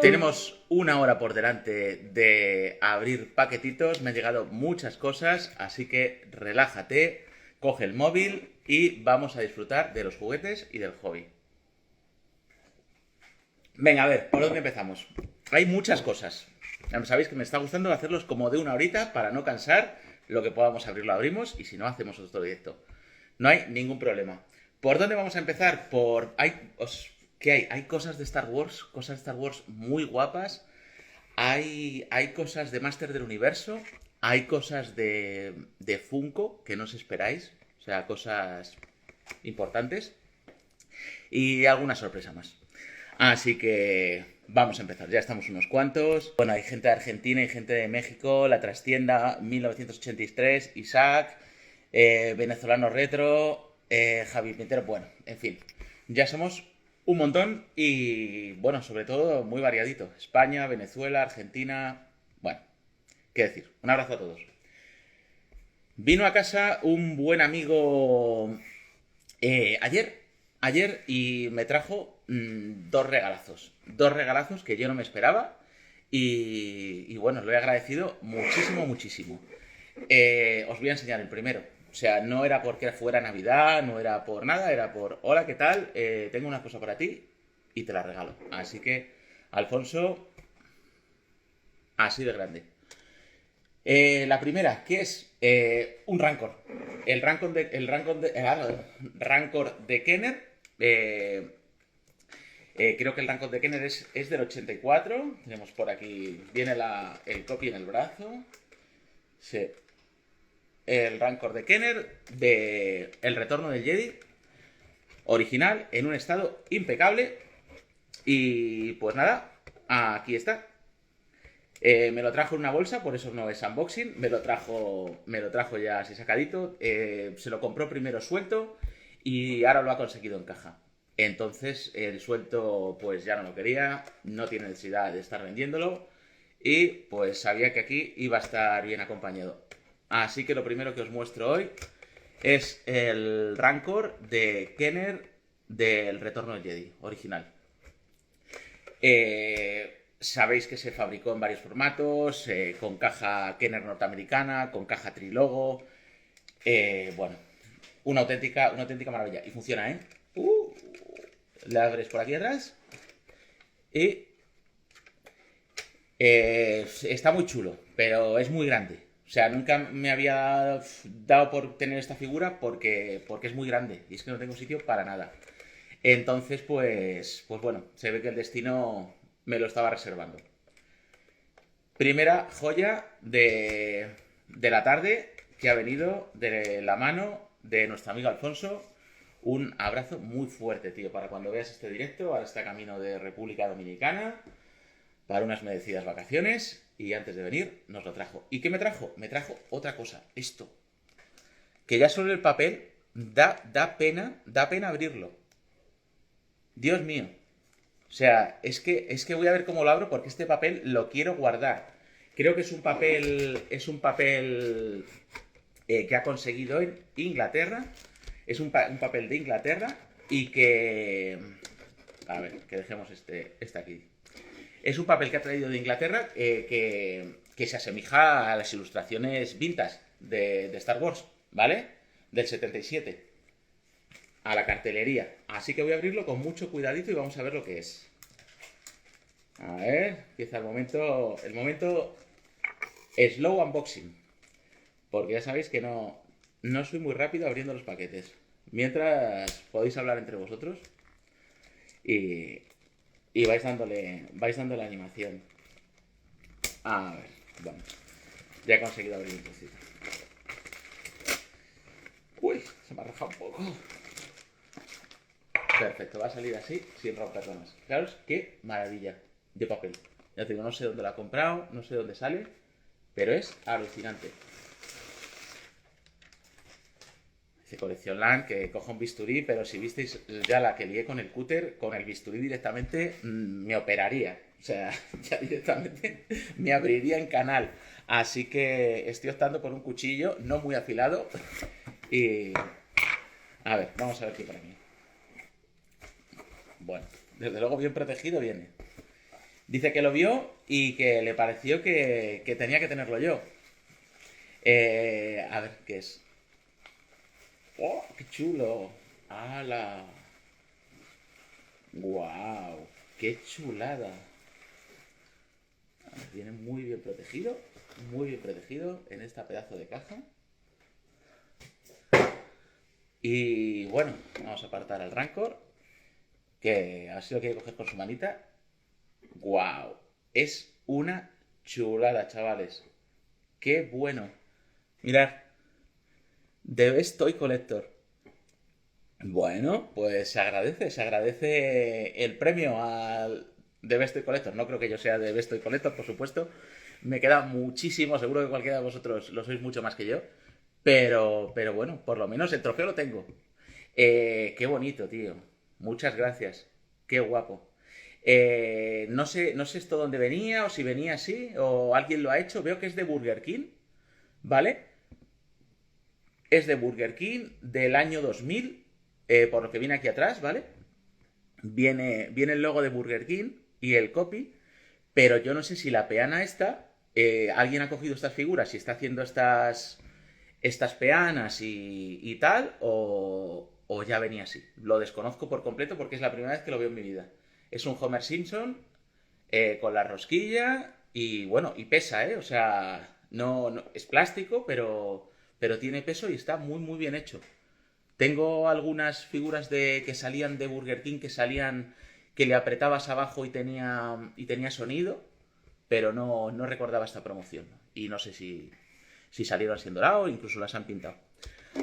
Tenemos una hora por delante de abrir paquetitos, me han llegado muchas cosas, así que relájate, coge el móvil y vamos a disfrutar de los juguetes y del hobby. Venga, a ver, ¿por dónde empezamos? Hay muchas cosas. Ya sabéis que me está gustando hacerlos como de una horita para no cansar. Lo que podamos abrir lo abrimos y si no, hacemos otro directo. No hay ningún problema. ¿Por dónde vamos a empezar? ¿Qué hay? Hay cosas de Star Wars muy guapas. Hay cosas de Master del Universo. Hay cosas de Funko que no os esperáis. O sea, cosas importantes. Y alguna sorpresa más. Así que vamos a empezar, ya estamos unos cuantos. Bueno, hay gente de Argentina y gente de México, La Trastienda 1983, Isaac, Venezolano Retro, Javi Pintero, bueno, en fin. Ya somos un montón y, bueno, sobre todo muy variadito. España, Venezuela, Argentina, bueno, qué decir. Un abrazo a todos. Vino a casa un buen amigo ayer y me trajo dos regalazos. Dos regalazos que yo no me esperaba y bueno, lo he agradecido muchísimo, muchísimo. Os voy a enseñar el primero. O sea, no era porque fuera Navidad, no era por nada, era por, hola, ¿qué tal? Tengo una cosa para ti y te la regalo. Así que, Alfonso, así de grande. La primera, ¿qué es? Un Rancor. Rancor de Kenner. Creo que el Rancor de Kenner es del 84. Tenemos por aquí, viene el copy en el brazo. Sí. El Rancor de Kenner de El Retorno del Jedi. Original, en un estado impecable. Y pues nada, aquí está. Me lo trajo en una bolsa, por eso no es unboxing. Me lo trajo ya así sacadito. Se lo compró primero suelto y ahora lo ha conseguido en caja. Entonces el suelto pues ya no lo quería, no tiene necesidad de estar vendiéndolo y pues sabía que aquí iba a estar bien acompañado. Así que lo primero que os muestro hoy es el Rancor de Kenner del Retorno del Jedi, original. Sabéis que se fabricó en varios formatos, con caja Kenner norteamericana, con caja trilogo. Bueno, una auténtica maravilla. Y funciona, ¿eh? Le abres por aquí atrás. Y está muy chulo, pero es muy grande. O sea, nunca me había dado por tener esta figura porque es muy grande. Y es que no tengo sitio para nada. Entonces, pues bueno, se ve que el destino me lo estaba reservando. Primera joya de la tarde que ha venido de la mano de nuestro amigo Alfonso. Un abrazo muy fuerte, tío, para cuando veas este directo. Ahora está camino de República Dominicana para unas merecidas vacaciones y antes de venir nos lo trajo. ¿Y qué me trajo? Me trajo otra cosa, esto. Que ya solo el papel da pena abrirlo. Dios mío. O sea, es que voy a ver cómo lo abro porque este papel lo quiero guardar. Creo que es un papel que ha conseguido en Inglaterra. Es un papel de Inglaterra y que... A ver, que dejemos este aquí. Es un papel que ha traído de Inglaterra que se asemeja a las ilustraciones vintage de Star Wars, ¿vale? Del 77. A la cartelería. Así que voy a abrirlo con mucho cuidadito y vamos a ver lo que es. A ver, empieza el momento slow unboxing. Porque ya sabéis que no soy muy rápido abriendo los paquetes. Mientras podéis hablar entre vosotros y vais dándole animación. A ver, bueno. Ya he conseguido abrir un trocito. Uy, se me ha rajado un poco. Perfecto, va a salir así, sin romperlo más. Fijaros qué maravilla de papel. Ya te digo, no sé dónde lo ha comprado, no sé dónde sale, pero es alucinante. Dice Colección LAN que coja un bisturí, pero si visteis ya la que lié con el cúter, con el bisturí directamente me operaría. O sea, ya directamente me abriría en canal. Así que estoy optando por un cuchillo no muy afilado. Y... A ver, vamos a ver qué para mí. Bueno, desde luego bien protegido viene. Dice que lo vio y que le pareció que tenía que tenerlo yo. A ver, ¿qué es? ¡Oh, qué chulo! ¡Hala! ¡Guau! ¡Qué chulada! A ver, viene muy bien protegido en esta pedazo de caja. Y bueno, vamos a apartar al Rancor, que a ver si lo quiere coger con su manita. ¡Guau! Es una chulada, chavales. ¡Qué bueno! Mirad, The Best Toy Collector. Bueno, pues se agradece el premio al de Best Toy Collector. No creo que yo sea de Best Toy Collector, por supuesto. Me queda muchísimo, seguro que cualquiera de vosotros lo sois mucho más que yo. Pero bueno, por lo menos el trofeo lo tengo. Qué bonito, tío. Muchas gracias. Qué guapo. No sé esto dónde venía, o si venía así, o alguien lo ha hecho. Veo que es de Burger King, ¿vale? Es de Burger King del año 2000, por lo que viene aquí atrás, ¿vale? Viene el logo de Burger King y el copy, pero yo no sé si la peana esta, alguien ha cogido estas figuras y está haciendo estas peanas y tal, o ya venía así. Lo desconozco por completo porque es la primera vez que lo veo en mi vida. Es un Homer Simpson con la rosquilla y bueno, y pesa, ¿eh? O sea, no es plástico, pero tiene peso y está muy, muy bien hecho. Tengo algunas figuras que salían de Burger King, que le apretabas abajo y tenía sonido, pero no recordaba esta promoción. Y no sé si salieron así en dorado o incluso las han pintado.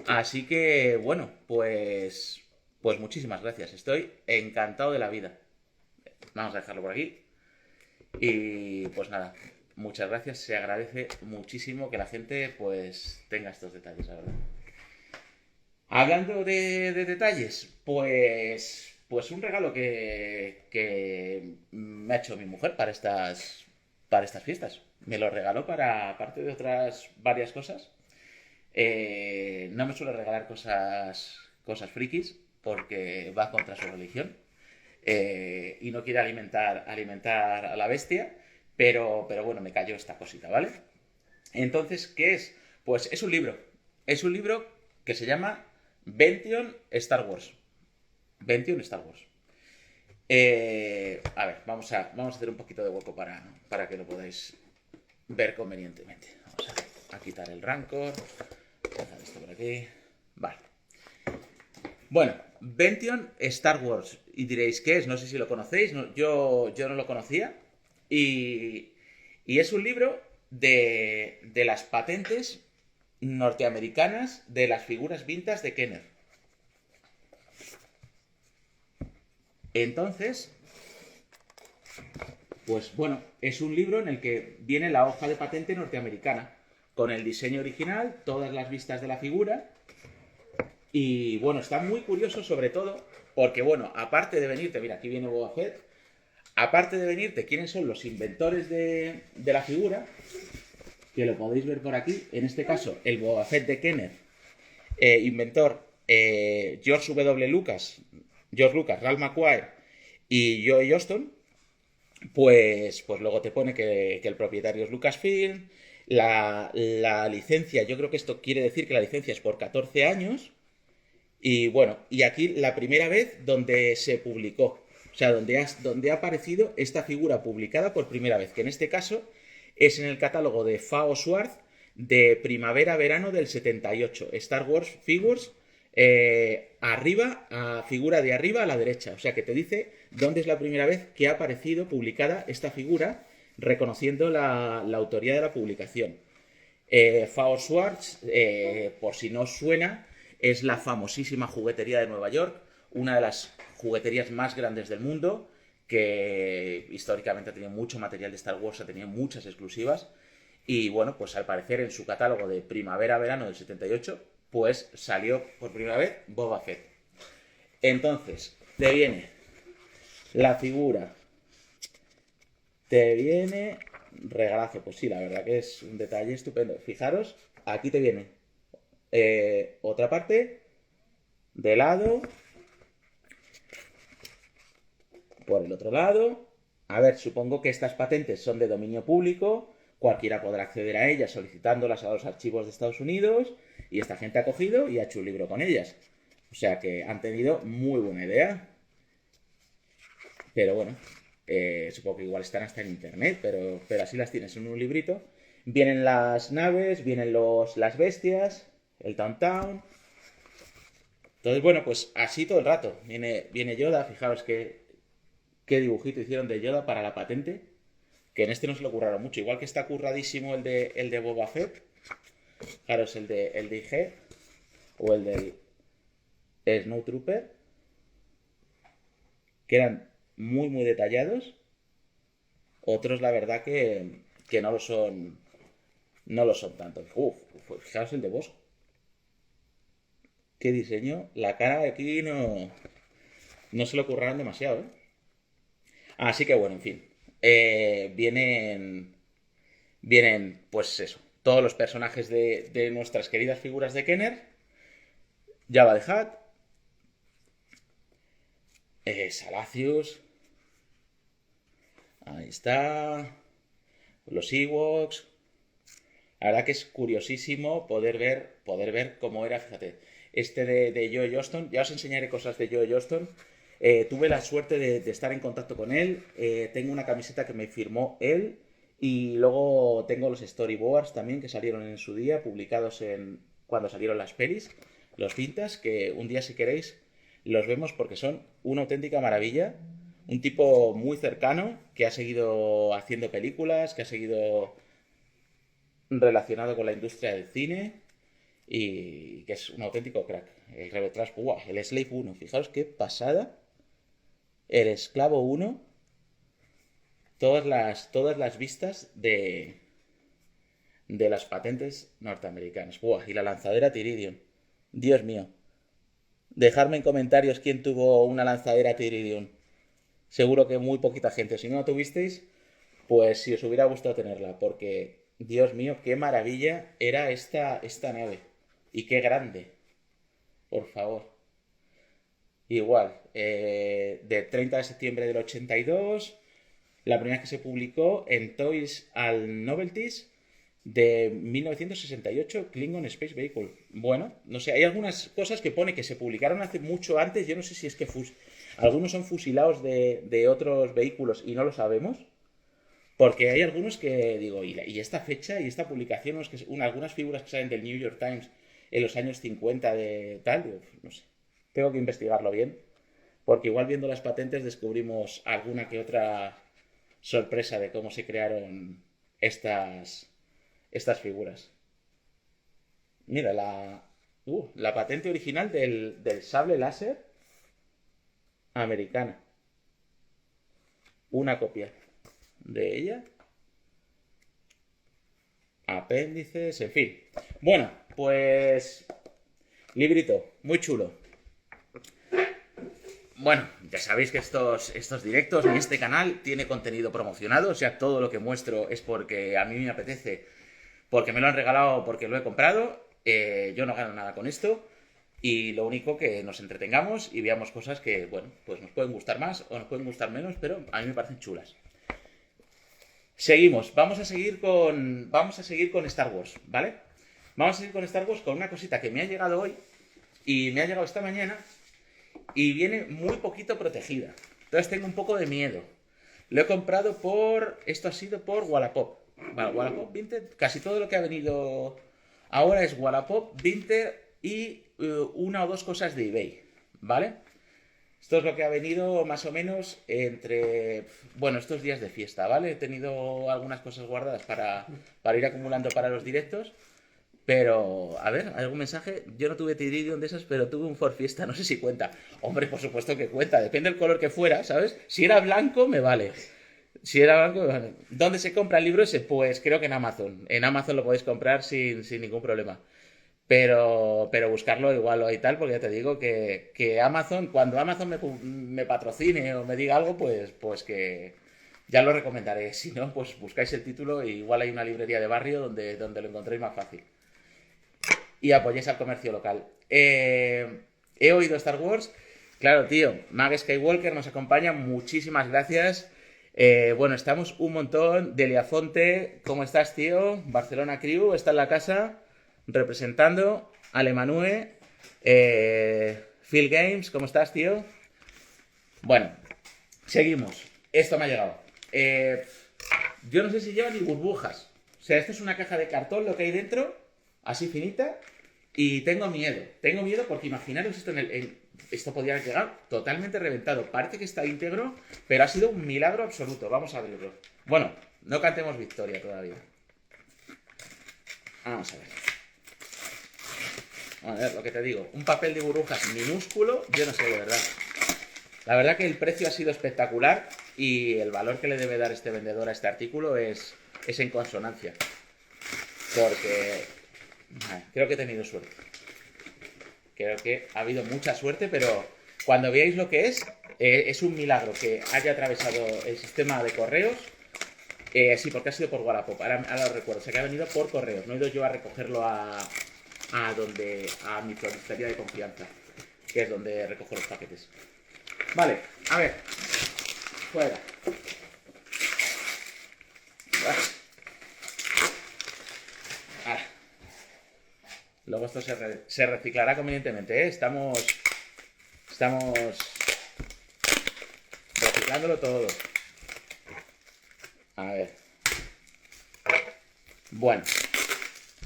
Así que, bueno, pues muchísimas gracias. Estoy encantado de la vida. Vamos a dejarlo por aquí. Y pues nada, muchas gracias. Se agradece muchísimo que la gente pues tenga estos detalles, la verdad. Hablando de detalles, pues un regalo que me ha hecho mi mujer para estas fiestas. Me lo regaló para, aparte de otras varias cosas. No me suele regalar cosas frikis porque va contra su religión, y no quiere alimentar a la bestia, pero bueno, me cayó esta cosita, ¿vale? Entonces, ¿qué es? Pues es un libro. Es un libro que se llama Vention Star Wars. Vention Star Wars. A ver, vamos a hacer un poquito de hueco para que lo podáis ver convenientemente. Vamos a quitar el Rancor. Dejar esto por aquí. Vale. Bueno, Vention Star Wars. Y diréis, ¿qué es? No sé si lo conocéis. Yo no lo conocía. Y es un libro de las patentes norteamericanas de las figuras vintage de Kenner. Entonces, pues bueno, es un libro en el que viene la hoja de patente norteamericana, con el diseño original, todas las vistas de la figura. Y bueno, está muy curioso sobre todo porque, bueno, aparte de venirte, mira, aquí viene Boba Fett, aparte de venirte quiénes son los inventores de la figura, que lo podéis ver por aquí, en este caso el Boba Fett de Kenner, inventor George W. Lucas, Ralph McQuarrie y Joe Johnston. Pues luego te pone que el propietario es Lucasfilm. La licencia, yo creo que esto quiere decir que la licencia es por 14 años. Y bueno, y aquí la primera vez donde se publicó, o sea, donde ha aparecido esta figura publicada por primera vez, que en este caso es en el catálogo de Fao Schwarz de primavera-verano del 78, Star Wars Figures, arriba, figura de arriba a la derecha, o sea que te dice dónde es la primera vez que ha aparecido publicada esta figura, reconociendo la autoría de la publicación. Fao Schwarz, por si no os suena, es la famosísima juguetería de Nueva York, una de las jugueterías más grandes del mundo, que históricamente ha tenido mucho material de Star Wars, ha tenido muchas exclusivas, y bueno, pues al parecer en su catálogo de primavera-verano del 78, pues salió por primera vez Boba Fett. Entonces, te viene la figura, te viene regalazo, pues sí, la verdad que es un detalle estupendo. Fijaros, aquí te viene otra parte, de lado, por el otro lado, A ver, supongo que estas patentes son de dominio público, cualquiera podrá acceder a ellas solicitándolas a los archivos de Estados Unidos, y esta gente ha cogido y ha hecho un libro con ellas. O sea que han tenido muy buena idea. Pero bueno, supongo que igual están hasta en internet, pero así las tienes en un librito. Vienen las naves, vienen las bestias, el Town. Entonces, bueno, pues así todo el rato. Viene Yoda, fijaos qué dibujito hicieron de Yoda para la patente. Que en este no se lo curraron mucho. Igual que está curradísimo el de Boba Fett. Fijaros el de IG. O el del Snowtrooper. Que eran muy, muy detallados. Otros, la verdad, que no lo son. No lo son tanto. Fijaos el de Bosco. Qué diseño. La cara de aquí no se lo curraron demasiado, ¿eh? Así que bueno, en fin. Vienen, pues eso, todos los personajes de nuestras queridas figuras de Kenner. Jabba the Hutt. Salacious. Ahí está. Los Ewoks. La verdad que es curiosísimo poder ver cómo era, fíjate, este de Joe Johnston. Ya os enseñaré cosas de Joe Johnston. Tuve la suerte de estar en contacto con él. Tengo una camiseta que me firmó él. Y luego tengo los storyboards también que salieron en su día, publicados cuando salieron las pelis, los cintas, que un día si queréis los vemos porque son una auténtica maravilla. Un tipo muy cercano que ha seguido haciendo películas, que ha seguido relacionado con la industria del cine y que es un auténtico crack. El Revetrash, el Slave 1, fijaos qué pasada. El Esclavo 1, todas las vistas de las patentes norteamericanas. Y la lanzadera Tiridium. Dios mío. Dejadme en comentarios quién tuvo una lanzadera Tiridium. Seguro que muy poquita gente. Si no la tuvisteis, pues si os hubiera gustado tenerla, porque Dios mío, qué maravilla era esta nave. Y qué grande. Por favor. Igual, de 30 de septiembre del 82, la primera que se publicó en Toys and Novelties de 1968, Klingon Space Vehicle. Bueno, no sé, hay algunas cosas que pone que se publicaron hace mucho antes, yo no sé si es que algunos son fusilados de otros vehículos y no lo sabemos, porque hay algunos que digo, y esta fecha y esta publicación, algunas figuras que salen del New York Times en los años 50 de tal, digo, no sé. Tengo que investigarlo bien, porque igual viendo las patentes descubrimos alguna que otra sorpresa de cómo se crearon estas figuras. Mira, la patente original del sable láser americana. Una copia de ella. Apéndices, en fin. Bueno, pues librito, muy chulo. Bueno, ya sabéis que estos directos en este canal tiene contenido promocionado, o sea, todo lo que muestro es porque a mí me apetece, porque me lo han regalado, porque lo he comprado. Yo no gano nada con esto y lo único que nos entretengamos y veamos cosas que, bueno, pues nos pueden gustar más o nos pueden gustar menos, pero a mí me parecen chulas. Seguimos, vamos a seguir con Star Wars, ¿vale? Vamos a seguir con Star Wars con una cosita que me ha llegado hoy y me ha llegado esta mañana. Y viene muy poquito protegida. Entonces tengo un poco de miedo. Lo he comprado esto ha sido por Wallapop. Bueno, Wallapop, Vinted. Casi todo lo que ha venido ahora es Wallapop, Vinted y una o dos cosas de eBay. ¿Vale? Esto es lo que ha venido más o menos entre, bueno, estos días de fiesta, ¿vale? He tenido algunas cosas guardadas para ir acumulando para los directos. Pero, a ver, ¿algún mensaje? Yo no tuve Tiridium de esas, pero tuve un Ford Fiesta, no sé si cuenta. Hombre, por supuesto que cuenta, depende del color que fuera, ¿sabes? Si era blanco, me vale. Si era blanco, me vale. ¿Dónde se compra el libro ese? Pues creo que en Amazon. En Amazon lo podéis comprar sin ningún problema. Pero buscarlo igual o y tal, porque ya te digo que Amazon, cuando Amazon me patrocine o me diga algo, pues que ya lo recomendaré. Si no, pues buscáis el título y igual hay una librería de barrio donde lo encontréis más fácil. Y apoyéis al comercio local. He oído Star Wars. Claro, tío, Mag Skywalker nos acompaña. Muchísimas gracias. Bueno, estamos un montón. Deliafonte, ¿cómo estás, tío? Barcelona Crew está en la casa representando. Alemanue. Phil Games, ¿cómo estás, tío? Bueno, seguimos. Esto me ha llegado. Eh, yo no sé si lleva ni burbujas. O sea, esto es una caja de cartón lo que hay dentro, así finita. Y tengo miedo. Tengo miedo porque imaginaros esto esto podría llegar totalmente reventado. Parece que está íntegro, pero ha sido un milagro absoluto. Vamos a abrirlo. Bueno, no cantemos victoria todavía. Vamos a ver. A ver, lo que te digo. Un papel de burbujas minúsculo, yo no sé de verdad. La verdad que el precio ha sido espectacular y el valor que le debe dar este vendedor a este artículo es en consonancia. Porque creo que he tenido suerte. Creo que ha habido mucha suerte, pero cuando veáis lo que es un milagro que haya atravesado el sistema de correos. Sí, porque ha sido por Wallapop. Ahora lo recuerdo. O sea, que ha venido por correos. No he ido yo a recogerlo a mi floristería de confianza, que es donde recojo los paquetes. Vale, a ver. Fuera. Ahora. Luego esto se reciclará convenientemente, ¿eh? Estamos reciclándolo todo. A ver. Bueno.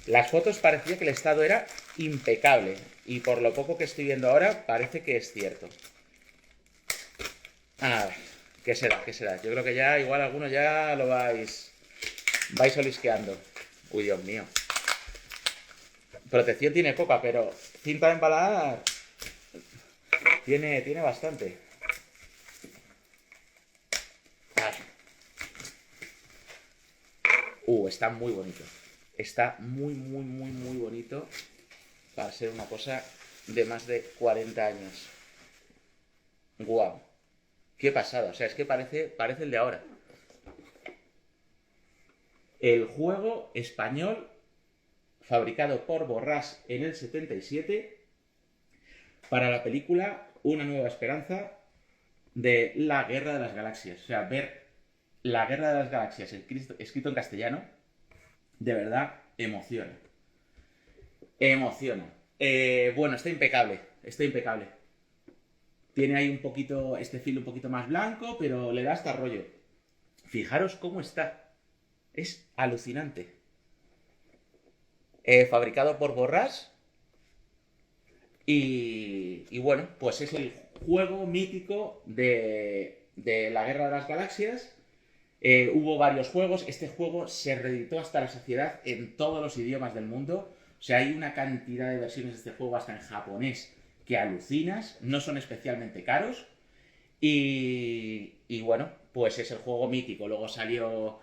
Las fotos parecía que el estado era impecable. Y por lo poco que estoy viendo ahora, parece que es cierto. A ver. ¿Qué será? ¿Qué será? Yo creo que ya, igual algunos ya lo vais olisqueando. Uy, Dios mío. Protección tiene poca, pero cinta de empalar tiene bastante. Está muy bonito. Está muy, muy, muy, muy bonito para ser una cosa de más de 40 años. Guau. Qué pasada. O sea, es que parece el de ahora. El juego español fabricado por Borrás en el 77 para la película Una Nueva Esperanza de La Guerra de las Galaxias. O sea, ver La Guerra de las Galaxias escrito en castellano, de verdad, emociona. Emociona. Bueno, está impecable. Está impecable. Tiene ahí un poquito, este filo un poquito más blanco, pero le da hasta rollo. Fijaros cómo está. Es alucinante. Fabricado por Borrás. Y bueno, pues es el juego mítico de la Guerra de las Galaxias. Hubo varios juegos. Este juego se reeditó hasta la saciedad en todos los idiomas del mundo. O sea, hay una cantidad de versiones de este juego hasta en japonés que alucinas. No son especialmente caros. Y bueno, pues es el juego mítico. Luego salieron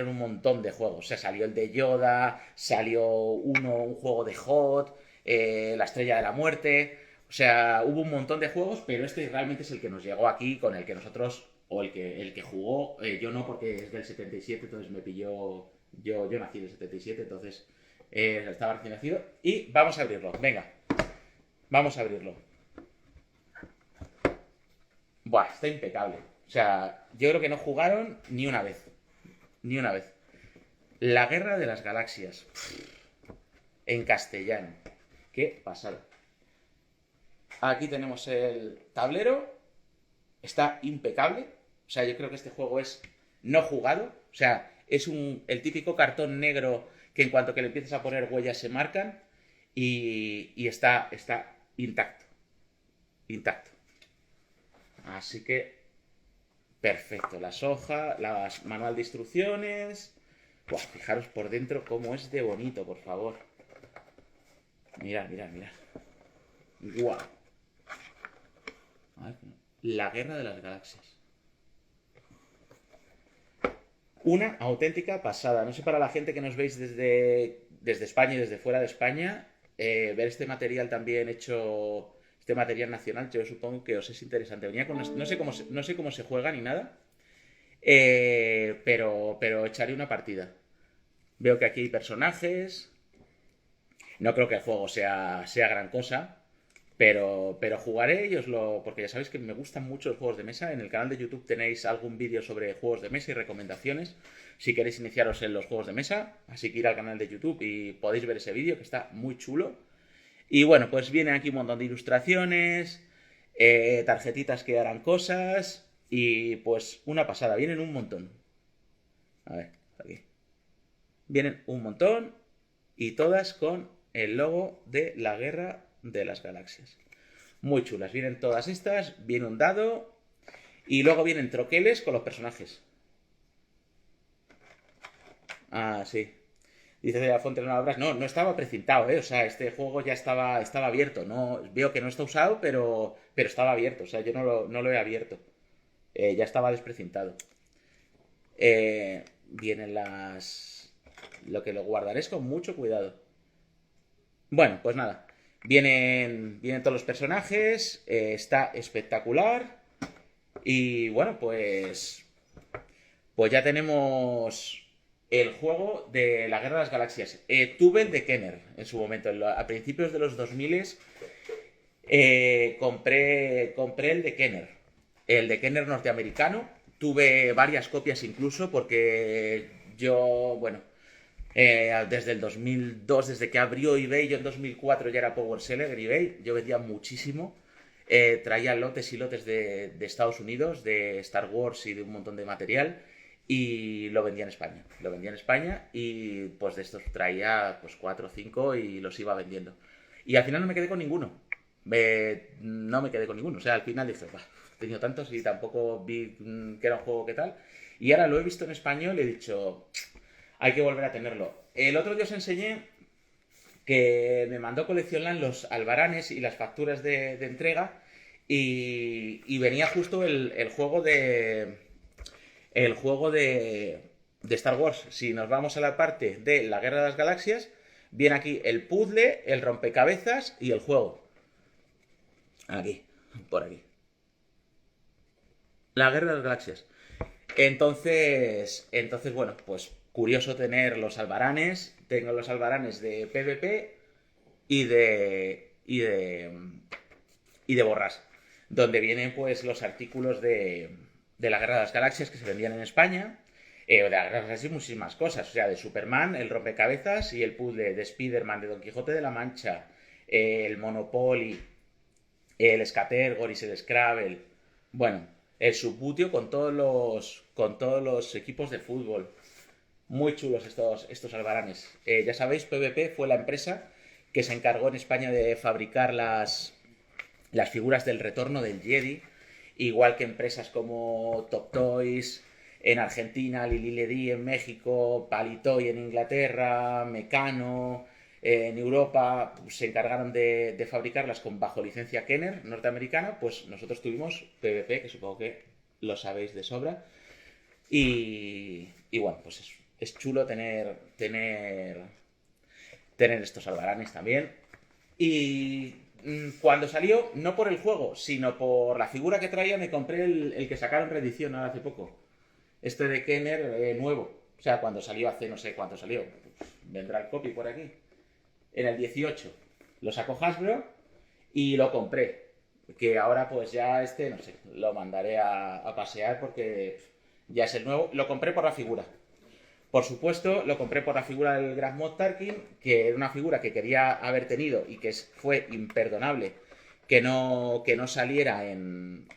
un montón de juegos. O sea, salió el de Yoda, salió un juego de Hot, la Estrella de la Muerte. O sea, hubo un montón de juegos, pero este realmente es el que nos llegó aquí, con el que nosotros, o el que jugó, yo no, porque es del 77, entonces me pilló, yo nací en el 77, entonces estaba recién nacido. Y vamos a abrirlo, venga, vamos a abrirlo. Buah, está impecable. O sea, yo creo que no jugaron ni una vez. Ni una vez. La Guerra de las Galaxias. En castellano. Qué pasada. Aquí tenemos el tablero. Está impecable. O sea, yo creo que este juego es no jugado. O sea, es el típico cartón negro que en cuanto que le empiezas a poner huellas se marcan. Y está intacto. Intacto. Así que perfecto. Las hojas, las manual de instrucciones. Buah, fijaros por dentro cómo es de bonito, por favor. Mirad, mirad, mirad. Guau. La Guerra de las Galaxias. Una auténtica pasada. No sé, para la gente que nos veis desde España y desde fuera de España, ver este material también hecho, este material nacional, yo supongo que os es interesante. Venía con, no sé cómo se juega ni nada, pero echaré una partida. Veo que aquí hay personajes. No creo que el juego sea gran cosa, Pero jugaré y porque ya sabéis que me gustan mucho los juegos de mesa. En el canal de YouTube tenéis algún vídeo sobre juegos de mesa y recomendaciones si queréis iniciaros en los juegos de mesa. Así que ir al canal de YouTube y podéis ver ese vídeo que está muy chulo. Y bueno, pues vienen aquí un montón de ilustraciones, tarjetitas que harán cosas y pues una pasada, vienen un montón. A ver, aquí. Vienen un montón y todas con el logo de la Guerra de las Galaxias. Muy chulas, vienen todas estas, viene un dado y luego vienen troqueles con los personajes. Ah, sí. Dice de la Fonte de Obras, no, no estaba precintado, ¿eh? O sea, este juego ya estaba abierto. No, veo que no está usado, pero estaba abierto. O sea, yo no lo he abierto. Ya estaba desprecintado. Vienen las... Lo que lo guardaré es con mucho cuidado. Bueno, pues nada. Vienen todos los personajes. Está espectacular. Y bueno, pues ya tenemos el juego de la Guerra de las Galaxias. Tuve el de Kenner en su momento. A principios de los 2000 compré el de Kenner. El de Kenner norteamericano. Tuve varias copias incluso porque yo, bueno, desde el 2002, desde que abrió eBay, yo en 2004 ya era power seller en eBay, yo vendía muchísimo. Traía lotes y lotes de Estados Unidos, de Star Wars y de un montón de material y lo vendía en España. Lo vendía en España y pues de estos traía pues 4 o 5 y los iba vendiendo. Y al final no me quedé con ninguno. No me quedé con ninguno. O sea, al final dije, bah, he tenido tantos y tampoco vi que era un juego que tal. Y ahora lo he visto en español y he dicho, hay que volver a tenerlo. El otro día os enseñé que me mandó coleccionar los albaranes y las facturas de entrega y venía justo el juego de Star Wars. Si nos vamos a la parte de la Guerra de las Galaxias, viene aquí el puzzle, el rompecabezas y el juego. Aquí, por aquí. La Guerra de las Galaxias. Entonces, bueno, pues curioso tener los albaranes. Tengo los albaranes de PvP y de Borras, donde vienen pues los artículos de la Guerra de las Galaxias que se vendían en España. De la Guerra de las Galaxias muchísimas cosas, o sea, de Superman, el rompecabezas y el puzzle, de Spiderman, de Don Quijote de la Mancha, el Monopoly, el Scattergories, el Scrabble, bueno, el Subbuteo con todos los equipos de fútbol. Muy chulos estos albaranes. Ya sabéis, PvP fue la empresa que se encargó en España de fabricar las figuras del retorno del Jedi, igual que empresas como Top Toys en Argentina, Lili Ledy en México, Palitoy en Inglaterra, Mecano en Europa, se encargaron de fabricarlas bajo licencia Kenner norteamericana. Pues nosotros tuvimos PvP, que supongo que lo sabéis de sobra, y bueno, pues es chulo tener estos albaranes también. Y cuando salió, no por el juego, sino por la figura que traía, me compré el que sacaron reedición ahora hace poco. Este de Kenner nuevo. O sea, cuando salió hace no sé cuánto salió. Pues, vendrá el copy por aquí. En el 18. Lo sacó Hasbro y lo compré. Que ahora pues ya no sé, lo mandaré a pasear porque ya es el nuevo. Lo compré por la figura. Por supuesto, lo compré por la figura del Grand Moff Tarkin, que era una figura que quería haber tenido y que fue imperdonable que no saliera en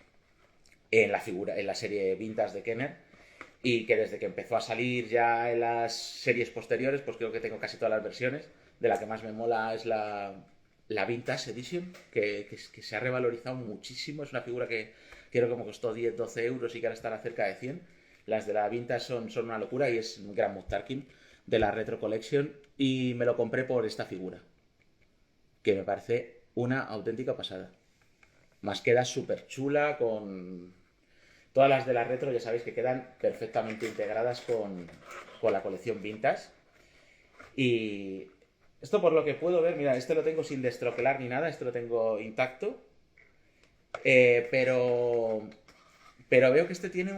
la serie Vintage de Kenner, y que desde que empezó a salir ya en las series posteriores, pues creo que tengo casi todas las versiones. De la que más me mola es la Vintage Edition, que se ha revalorizado muchísimo. Es una figura que creo que me costó 10-12 euros y que ahora estará cerca de 100. Las de la Vintage son una locura y es un Grand Moff Tarkin de la Retro Collection, y me lo compré por esta figura, que me parece una auténtica pasada. Más queda súper chula con... Todas las de la Retro ya sabéis que quedan perfectamente integradas con la colección Vintage. Y esto, por lo que puedo ver, mira, este lo tengo sin destroquelar ni nada, este lo tengo intacto. Pero veo que este tiene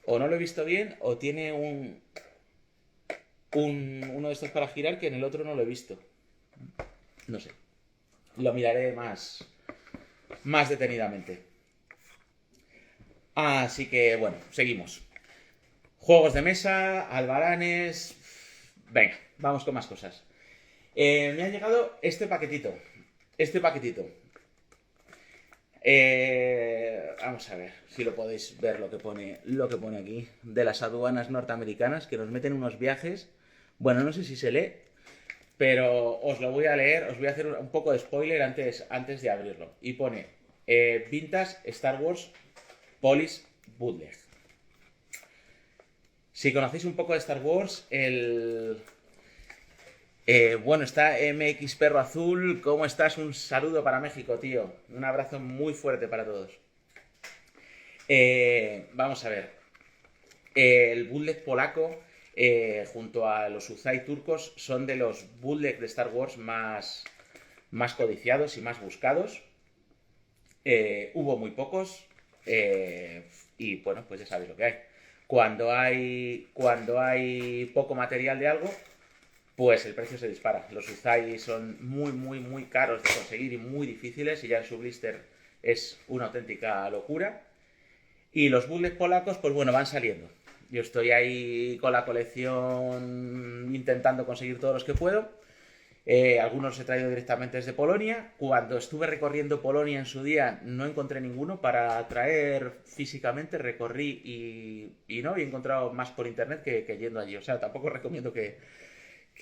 o no lo he visto bien, o tiene uno de estos para girar que en el otro no lo he visto. No sé. lo miraré más detenidamente. Así que, bueno, seguimos. Juegos de mesa, albaranes... Venga, vamos con más cosas. Me ha llegado este paquetito. Vamos a ver si lo podéis ver lo que pone aquí. De las aduanas norteamericanas, que nos meten unos viajes. Bueno, no sé si se lee, pero os lo voy a leer. Os voy a hacer un poco de spoiler antes de abrirlo. Y pone Vintage Star Wars Police Bootleg. Si conocéis un poco de Star Wars, bueno, está MX Perro Azul. ¿Cómo estás? Un saludo para México, tío. Un abrazo muy fuerte para todos. Vamos a ver. El bootleg polaco, junto a los Uzai turcos, son de los bootleg de Star Wars más codiciados y más buscados. Hubo muy pocos. Y bueno, pues ya sabéis lo que hay. Cuando hay poco material de algo, pues el precio se dispara. Los Uzai son muy caros de conseguir y muy difíciles, y ya en su blister es una auténtica locura. Y los bootlegs polacos, pues bueno, van saliendo. Yo estoy ahí con la colección intentando conseguir todos los que puedo. Algunos los he traído directamente desde Polonia. Cuando estuve recorriendo Polonia en su día, no encontré ninguno para traer físicamente. Recorrí y no, y he encontrado más por internet que yendo allí. O sea, tampoco recomiendo que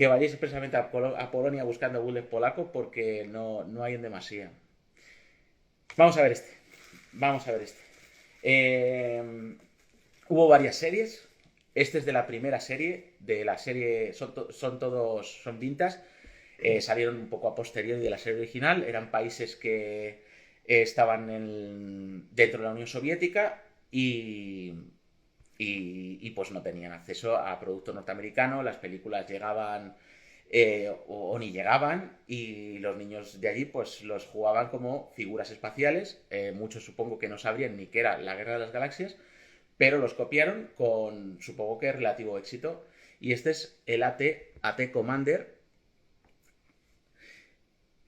vayáis expresamente a Polonia buscando bootleg polaco, porque no hay en demasía. Vamos a ver este. Hubo varias series. Este es de la primera serie. De la serie son vintage. Salieron un poco a posteriori de la serie original. Eran países que estaban dentro de la Unión Soviética y pues no tenían acceso a producto norteamericano. Las películas llegaban o ni llegaban, y los niños de allí pues los jugaban como figuras espaciales. Muchos supongo que no sabrían ni qué era la Guerra de las Galaxias, pero los copiaron con, supongo que, relativo éxito. Y este es el AT Commander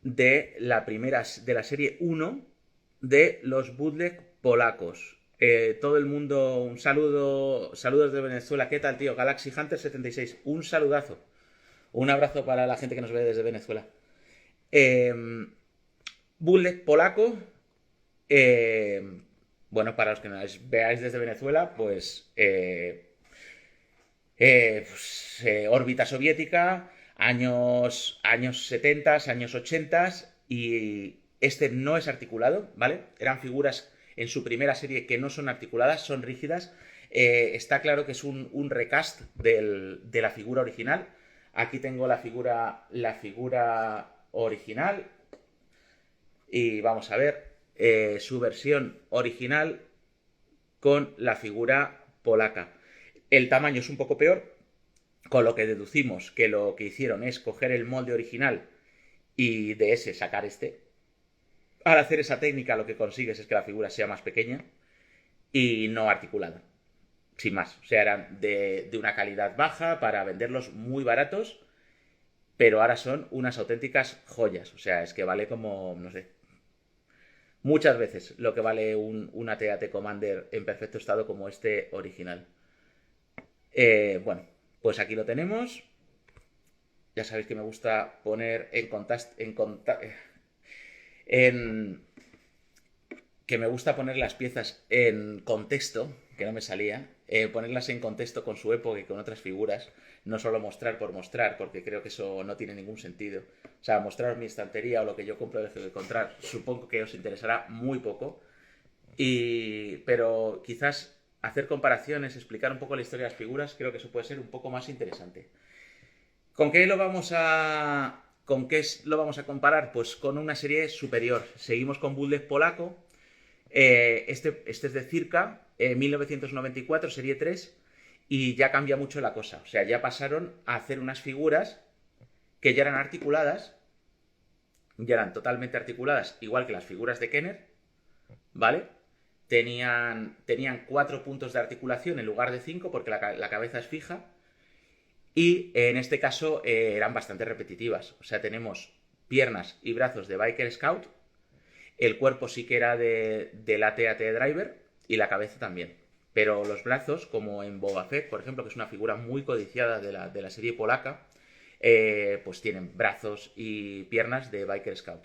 de la serie 1 de los bootleg polacos. Todo el mundo, un saludo, saludos de Venezuela. ¿Qué tal, tío? Galaxy Hunter 76, un saludazo. Un abrazo para la gente que nos ve desde Venezuela. Bootleg polaco. Bueno, para los que nos veáis desde Venezuela, pues órbita soviética, años 70, años 80, y este no es articulado, ¿vale? Eran figuras en su primera serie que no son articuladas, son rígidas. Está claro que es un recast de la figura original. Aquí tengo la figura original, y vamos a ver su versión original con la figura polaca. El tamaño es un poco peor, con lo que deducimos que lo que hicieron es coger el molde original y de ese sacar este. Al hacer esa técnica, lo que consigues es que la figura sea más pequeña y no articulada, sin más. O sea, eran de una calidad baja para venderlos muy baratos, pero ahora son unas auténticas joyas. O sea, es que vale como, no sé, muchas veces lo que vale un AT-AT Commander en perfecto estado como este original. Bueno, pues aquí lo tenemos. Ya sabéis que me gusta poner que me gusta poner las piezas en contexto, que no me salía, ponerlas en contexto con su época y con otras figuras, no solo mostrar por mostrar, porque creo que eso no tiene ningún sentido. O sea, mostrar mi estantería o lo que yo compro de encontrar, supongo que os interesará muy poco, pero quizás hacer comparaciones, explicar un poco la historia de las figuras, creo que eso puede ser un poco más interesante. ¿Con qué lo vamos a comparar? Pues con una serie superior. Seguimos con bootleg polaco. Este es de Circa, 1994, serie 3, y ya cambia mucho la cosa. O sea, ya pasaron a hacer unas figuras que ya eran articuladas, ya eran totalmente articuladas, igual que las figuras de Kenner, ¿vale? Tenían 4 puntos de articulación en lugar de 5, porque la cabeza es fija, y en este caso eran bastante repetitivas. O sea, tenemos piernas y brazos de Biker Scout, el cuerpo sí que era del AT-AT Driver y la cabeza también. Pero los brazos, como en Boba Fett, por ejemplo, que es una figura muy codiciada de la serie polaca, pues tienen brazos y piernas de Biker Scout.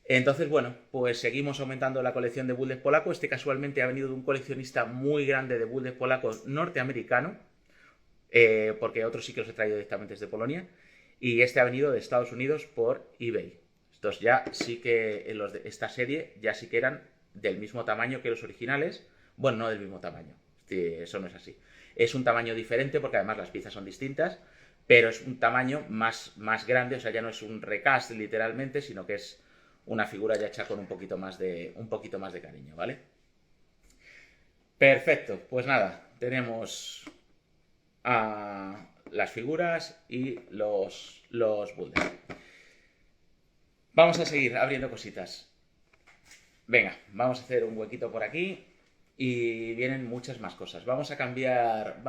Entonces, bueno, pues seguimos aumentando la colección de builds polacos. Este casualmente ha venido de un coleccionista muy grande de builds polacos norteamericano, porque otros sí que los he traído directamente desde Polonia, y este ha venido de Estados Unidos por eBay. Estos ya sí que, los de esta serie, ya sí que eran del mismo tamaño que los originales. Bueno, no del mismo tamaño, eso no es así. Es un tamaño diferente porque además las piezas son distintas, pero es un tamaño más grande, o sea, ya no es un recast literalmente, sino que es una figura ya hecha con un poquito más de cariño, ¿vale? Perfecto, pues nada, tenemos a las figuras y los builders. Vamos a seguir abriendo cositas. Venga, vamos a hacer un huequito por aquí y vienen muchas más cosas. Vamos a cambiar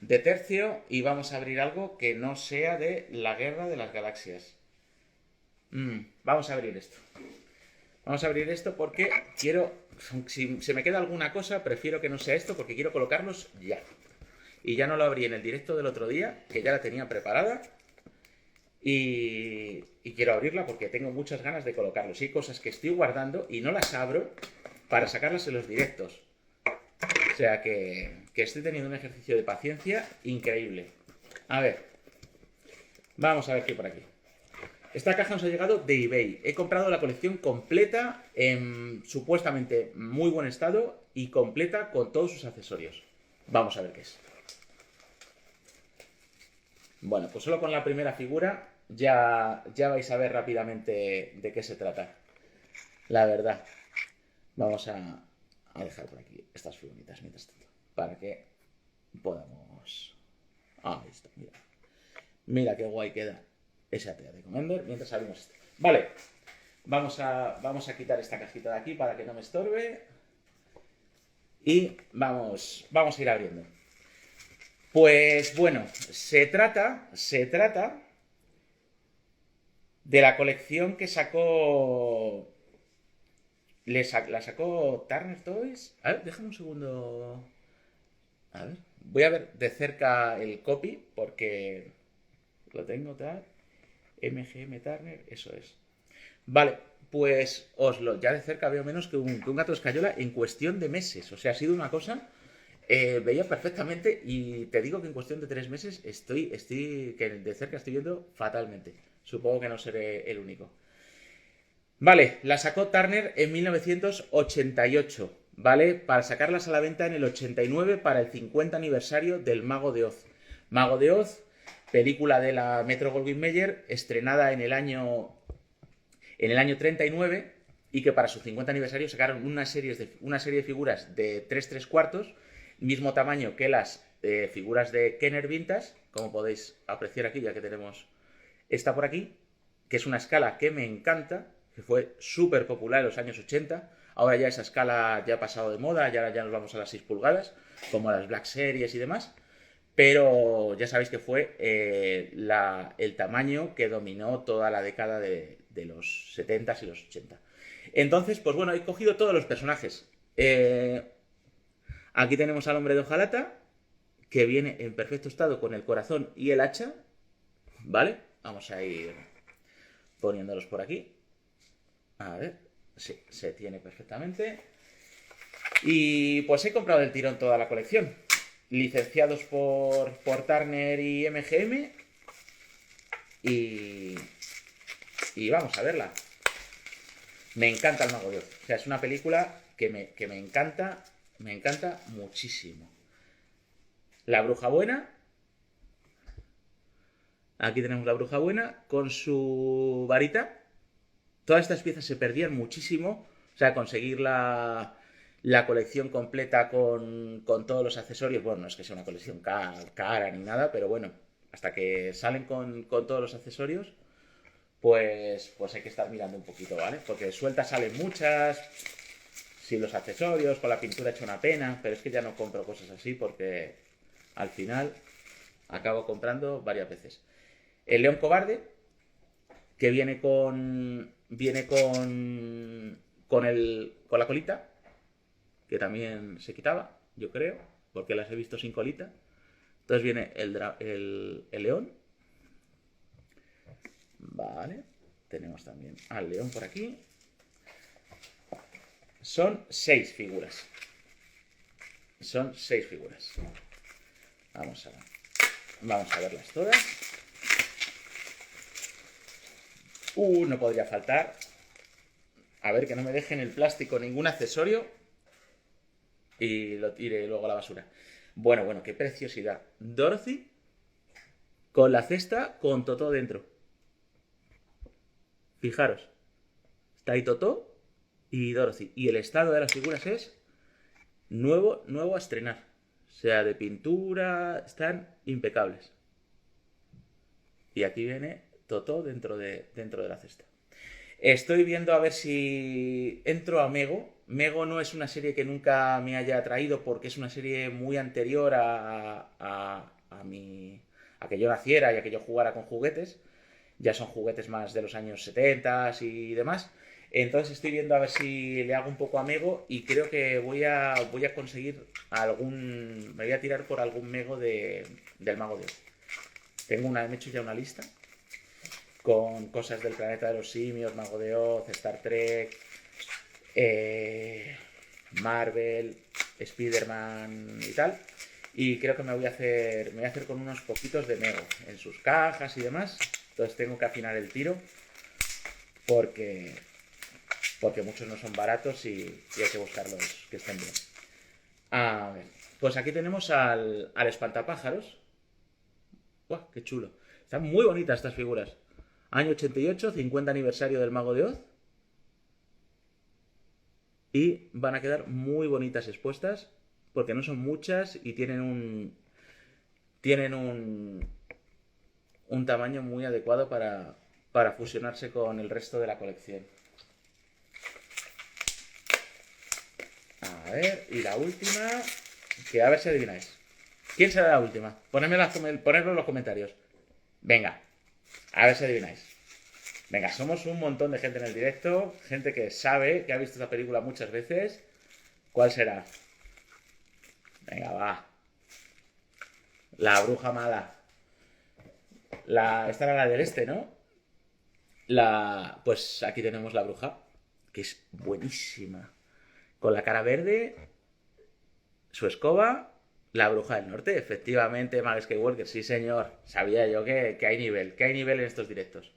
de tercio y vamos a abrir algo que no sea de la Guerra de las Galaxias. Vamos a abrir esto. Vamos a abrir esto porque quiero... Si se me queda alguna cosa, prefiero que no sea esto porque quiero colocarlos ya. Y ya no lo abrí en el directo del otro día, que ya la tenía preparada. Y quiero abrirla porque tengo muchas ganas de colocarlos. Hay cosas que estoy guardando y no las abro para sacarlas en los directos. O sea que estoy teniendo un ejercicio de paciencia increíble. A ver. Vamos a ver qué hay por aquí. Esta caja nos ha llegado de eBay. He comprado la colección completa en supuestamente muy buen estado y completa con todos sus accesorios. Vamos a ver qué es. Bueno, pues solo con la primera figura ya vais a ver rápidamente de qué se trata. La verdad. Vamos a dejar por aquí estas figuritas mientras tanto. Para que podamos... Ahí está, mira. Mira qué guay queda ese AT-AT Commander mientras abrimos este. Vale. Vamos a quitar esta cajita de aquí para que no me estorbe. Y vamos a ir abriendo. Pues bueno, se trata de la colección que sacó... La sacó Turner Toys. A ver, déjame un segundo. A ver, voy a ver de cerca el copy porque lo tengo tal. MGM Turner, eso es. Vale, pues ya de cerca veo menos que un gato de escayola en cuestión de meses. O sea, ha sido una cosa... veía perfectamente y te digo que en cuestión de 3 meses que de cerca estoy viendo fatalmente. Supongo que no seré el único. Vale, la sacó Turner en 1988, ¿vale? Para sacarlas a la venta en el 89 para el 50 aniversario del Mago de Oz. Mago de Oz, película de la Metro-Goldwyn-Mayer, estrenada en el año 39 y que para su 50 aniversario sacaron una serie de figuras de 3/4, mismo tamaño que las figuras de Kenner Vintage, como podéis apreciar aquí, ya que tenemos esta por aquí, que es una escala que me encanta, que fue súper popular en los años 80. Ahora ya esa escala ya ha pasado de moda, ya nos vamos a las 6 pulgadas, como las Black Series y demás. Pero ya sabéis que fue el tamaño que dominó toda la década de los 70s y los 80. Entonces, pues bueno, he cogido todos los personajes. Aquí tenemos al hombre de hojalata, que viene en perfecto estado con el corazón y el hacha. ¿Vale? Vamos a ir poniéndolos por aquí. A ver, sí, se tiene perfectamente. Y pues he comprado del tirón toda la colección. Licenciados por Turner y MGM. Y vamos a verla. Me encanta el Mago de Oz. O sea, es una película que me encanta muchísimo. La Bruja Buena. Aquí tenemos la Bruja Buena con su varita. Todas estas piezas se perdían muchísimo. O sea, conseguir la colección completa con todos los accesorios. Bueno, no es que sea una colección cara ni nada, pero bueno, hasta que salen con todos los accesorios, pues hay que estar mirando un poquito, ¿vale? Porque sueltas salen muchas, sin los accesorios, con la pintura hecha una pena, pero es que ya no compro cosas así porque al final acabo comprando varias veces. El león cobarde, que viene con. Viene con la colita, que también se quitaba, yo creo, porque las he visto sin colita. Entonces viene el león. Vale. Tenemos también al león por aquí. Son 6 figuras. Son 6 figuras. Vamos a verlas todas. No podría faltar. A ver, que no me dejen el plástico ningún accesorio. Y lo tire luego a la basura. Bueno, qué preciosidad. Dorothy con la cesta con Totó dentro. Fijaros. Está ahí Totó y Dorothy. Y el estado de las figuras es nuevo a estrenar. O sea, de pintura, están impecables. Y aquí viene Totó dentro de la cesta. Estoy viendo a ver si entro a Mego. Mego no es una serie que nunca me haya atraído porque es una serie muy anterior a que yo naciera y a que yo jugara con juguetes. Ya son juguetes más de los años 70 y demás. Entonces estoy viendo a ver si le hago un poco a Mego y creo que voy a conseguir me voy a tirar por algún Mego del Mago de Oz. Me he hecho ya una lista con cosas del planeta de los simios, Mago de Oz, Star Trek, Marvel, Spider-Man y tal. Y creo que me voy a hacer con unos poquitos de Mego en sus cajas y demás. Entonces tengo que afinar el tiro porque muchos no son baratos y hay que buscarlos que estén bien. A ver, pues aquí tenemos al espantapájaros. ¡Guau, qué chulo! Están muy bonitas estas figuras. Año 88, 50 aniversario del Mago de Oz. Y van a quedar muy bonitas expuestas porque no son muchas y tienen un tamaño muy adecuado para fusionarse con el resto de la colección. A ver, y la última, que a ver si adivináis. ¿Quién será la última? Ponedlo en los comentarios. Venga, a ver si adivináis. Venga, somos un montón de gente en el directo, gente que sabe, que ha visto esta película muchas veces. ¿Cuál será? Venga, va. La bruja mala. Esta era la del este, ¿no? Pues aquí tenemos la bruja, que es buenísima. Con la cara verde, su escoba, la bruja del norte. Efectivamente, Mag Skywalker, sí señor. Sabía yo que hay nivel en estos directos.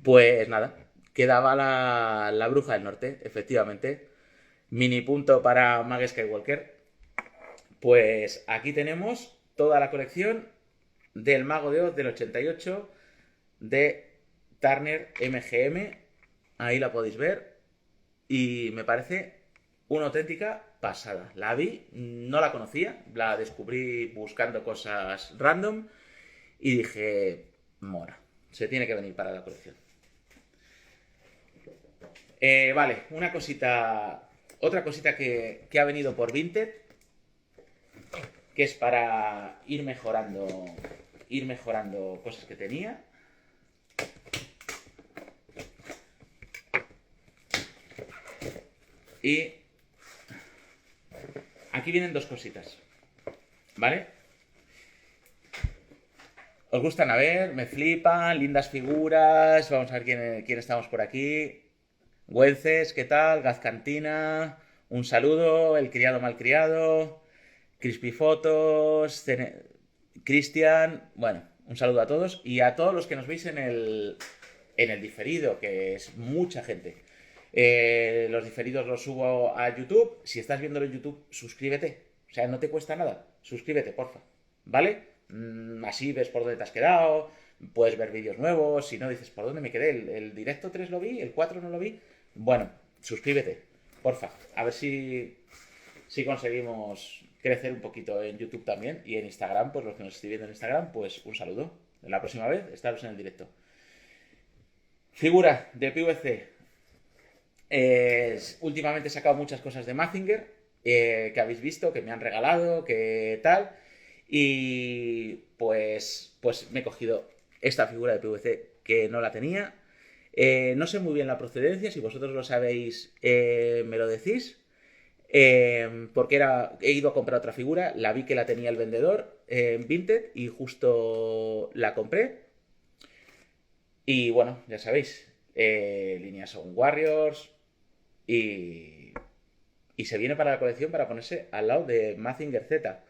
Pues nada, quedaba la bruja del norte, efectivamente. Mini punto para Mag Skywalker. Pues aquí tenemos toda la colección del Mago de Oz del 88 de Turner MGM. Ahí la podéis ver. Y me parece una auténtica pasada. La vi, no la conocía, la descubrí buscando cosas random y dije, mora, se tiene que venir para la colección. Vale, otra cosita que ha venido por Vinted, que es para ir mejorando cosas que tenía. Y aquí vienen dos cositas, ¿vale? ¿Os gustan? A ver, me flipan, lindas figuras. Vamos a ver quién estamos por aquí. Güences, ¿qué tal? Gazcantina, un saludo. El criado malcriado. Crispy Fotos, Cristian. Bueno, un saludo a todos. Y a todos los que nos veis en el diferido, que es mucha gente. Los diferidos los subo a YouTube. Si estás viéndolo en YouTube, suscríbete. O sea, no te cuesta nada. Suscríbete, porfa. ¿Vale? Así ves por dónde te has quedado. Puedes ver vídeos nuevos. Si no, dices, ¿por dónde me quedé? ¿El directo 3 lo vi? ¿El 4 no lo vi? Bueno, suscríbete, porfa. A ver si conseguimos crecer un poquito en YouTube también. Y en Instagram, pues los que nos estéis viendo en Instagram, pues un saludo. La próxima vez, estaros en el directo. Figura de PVC. Últimamente he sacado muchas cosas de Mazinger que habéis visto, que me han regalado, que tal. Y pues me he cogido esta figura de PVC que no la tenía. No sé muy bien la procedencia, si vosotros lo sabéis, me lo decís. Porque he ido a comprar otra figura, la vi que la tenía el vendedor en Vinted y justo la compré. Y bueno, ya sabéis, líneas son Warriors y, y se viene para la colección para ponerse al lado de Mazinger Z.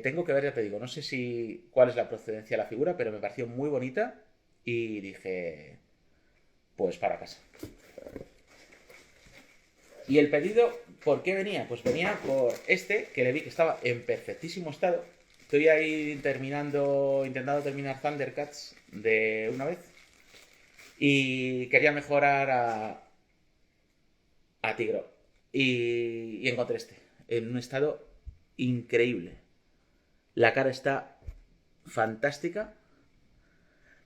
Tengo que ver, ya te digo, no sé si cuál es la procedencia de la figura, pero me pareció muy bonita y dije, pues para casa. Y el pedido, ¿por qué venía? Pues venía por este, que le vi que estaba en perfectísimo estado. Estoy ahí intentando terminar Thundercats de una vez. Y quería mejorar a Tigro. Y encontré este, en un estado increíble. La cara está fantástica.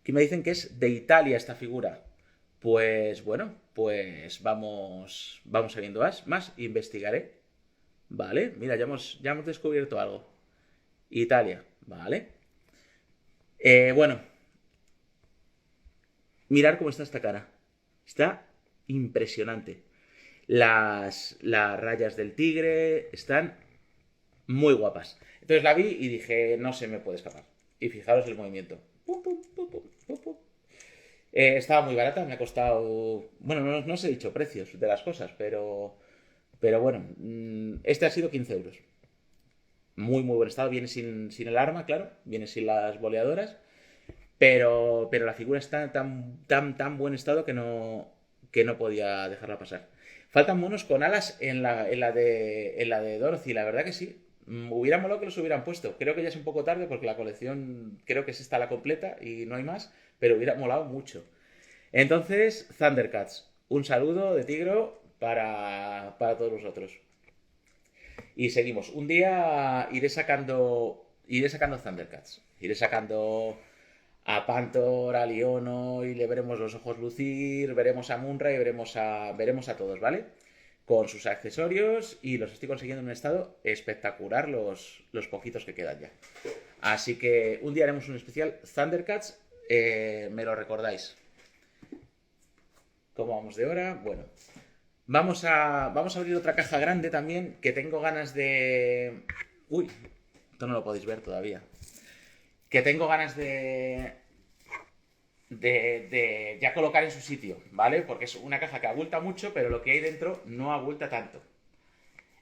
Aquí me dicen que es de Italia esta figura. Pues bueno, pues vamos sabiendo más, investigaré. Vale, mira, ya hemos descubierto algo. Italia, vale. Bueno, mirar cómo está esta cara. Está impresionante. Las rayas del tigre están muy guapas. Entonces la vi y dije, no se me puede escapar. Y fijaros el movimiento. Pum, pum, pum, pum, pum, pum. Estaba muy barata, me ha costado... Bueno, no os he dicho precios de las cosas, pero bueno, este ha sido 15 euros. Muy, muy buen estado. Viene sin el arma, claro. Viene sin las boleadoras. Pero la figura está tan buen estado que no podía dejarla pasar. Faltan monos con alas en la de Dorothy, la verdad que sí. Hubiera molado que los hubieran puesto. Creo que ya es un poco tarde porque la colección creo que es esta la completa y no hay más, pero hubiera molado mucho. Entonces, Thundercats, un saludo de Tigro para todos vosotros. Y seguimos. Un día iré sacando Thundercats. Iré sacando a Pantor, a Liono y le veremos los ojos lucir, veremos a Munra y veremos a todos, ¿vale? Con sus accesorios y los estoy consiguiendo en un estado espectacular los poquitos que quedan ya. Así que un día haremos un especial Thundercats, me lo recordáis. ¿Cómo vamos de hora? Bueno, vamos a abrir otra caja grande también que tengo ganas de... Uy, esto no lo podéis ver todavía. Que tengo ganas de ya colocar en su sitio, ¿vale? Porque es una caja que abulta mucho, pero lo que hay dentro no abulta tanto.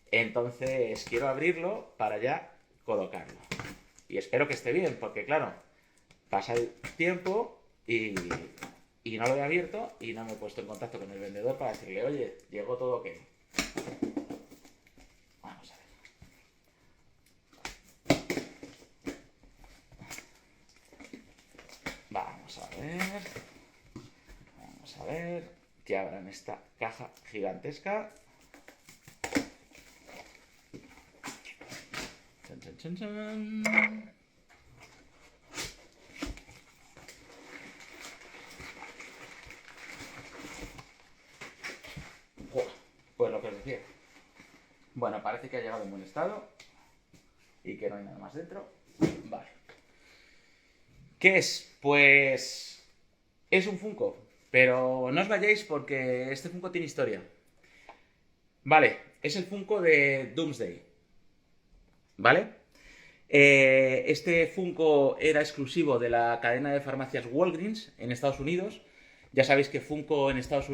Entonces quiero abrirlo para ya colocarlo. Y espero que esté bien, porque claro, pasa el tiempo y no lo he abierto y no me he puesto en contacto con el vendedor para decirle, oye, llegó todo ok. Vamos a ver. Vamos a ver. Vamos a ver. Que abran esta caja gigantesca. Chan, chan, chan, chan. Pues lo que os decía. Bueno, parece que ha llegado en buen estado y que no hay nada más dentro. Vale. ¿Qué es? Pues es un Funko, pero no os vayáis porque este Funko tiene historia. Vale, es el Funko de Doomsday. ¿Vale? Este Funko era exclusivo de la cadena de farmacias Walgreens en Estados Unidos. Ya sabéis que Funko en Estados